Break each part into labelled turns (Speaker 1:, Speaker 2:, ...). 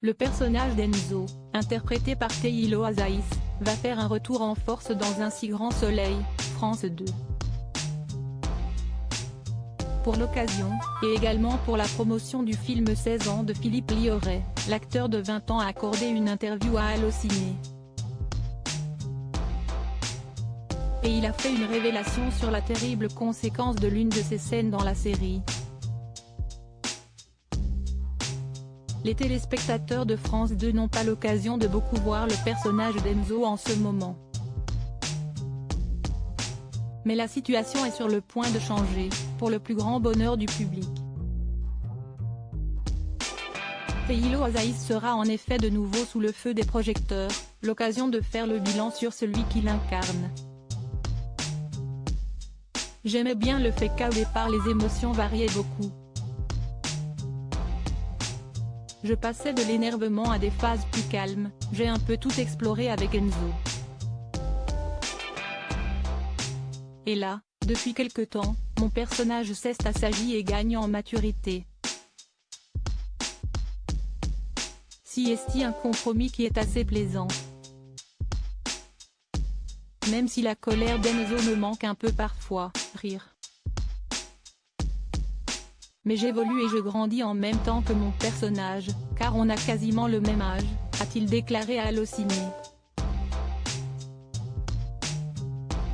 Speaker 1: Le personnage d'Enzo, interprété par Teilo Azaïs, va faire un retour en force dans Un si grand soleil, France 2. Pour l'occasion, et également pour la promotion du film 16 ans de Philippe Lioré, l'acteur de 20 ans a accordé une interview à Allociné. Et il a fait une révélation sur la terrible conséquence de l'une de ses scènes dans la série. Les téléspectateurs de France 2 n'ont pas l'occasion de beaucoup voir le personnage d'Enzo en ce moment. Mais la situation est sur le point de changer, pour le plus grand bonheur du public. Teilo Azaïs sera en effet de nouveau sous le feu des projecteurs, l'occasion de faire le bilan sur celui qu'il incarne. J'aimais bien le fait qu'au départ les émotions variaient beaucoup. Je passais de l'énervement à des phases plus calmes, j'ai un peu tout exploré avec Enzo. Et là, depuis quelque temps, mon personnage cesse à s'agir et gagne en maturité. Si est un compromis qui est assez plaisant. Même si la colère d'Enzo me manque un peu parfois, rire. Mais j'évolue et je grandis en même temps que mon personnage, car on a quasiment le même âge, a-t-il déclaré à Allociné.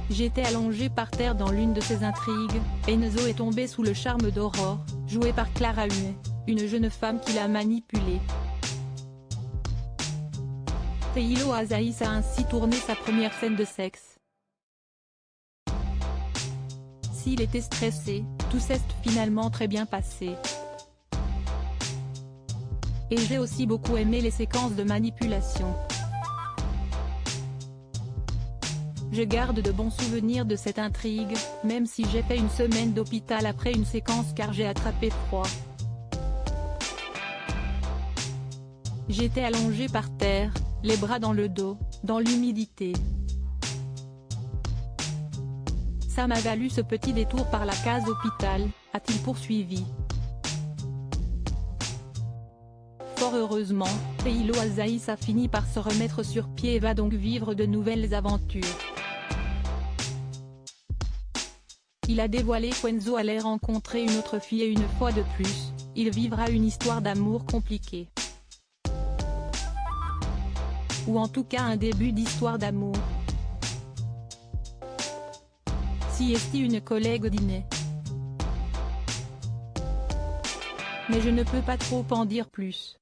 Speaker 1: J'étais allongé par terre dans l'une de ces intrigues, Enzo est tombé sous le charme d'Aurore, jouée par Clara Huet, une jeune femme qui l'a manipulé. Teilo Azaïs a ainsi tourné sa première scène de sexe. S'il était stressé, tout s'est finalement très bien passé. Et j'ai aussi beaucoup aimé les séquences de manipulation. Je garde de bons souvenirs de cette intrigue, même si j'ai fait une semaine d'hôpital après une séquence car j'ai attrapé froid. J'étais allongé par terre, les bras dans le dos, dans l'humidité. Ça m'a valu ce petit détour par la case hôpital, a-t-il poursuivi. Fort heureusement, Teilo Azaïs a fini par se remettre sur pied et va donc vivre de nouvelles aventures. Il a dévoilé qu'Enzo allait rencontrer une autre fille et une fois de plus, il vivra une histoire d'amour compliquée. Ou en tout cas un début d'histoire d'amour. Si est une collègue au dîner. Mais je ne peux pas trop en dire plus.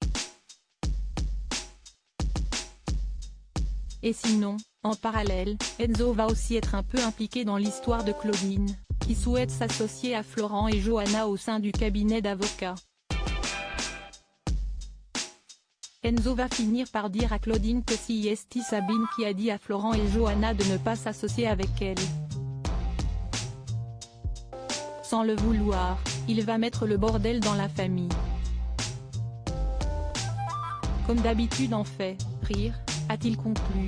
Speaker 1: Et sinon, en parallèle, Enzo va aussi être un peu impliqué dans l'histoire de Claudine, qui souhaite s'associer à Florent et Johanna au sein du cabinet d'avocats. Enzo va finir par dire à Claudine que si est Sabine qui a dit à Florent et Johanna de ne pas s'associer avec elle. Sans le vouloir, il va mettre le bordel dans la famille. Comme d'habitude en fait, rire, a-t-il conclu.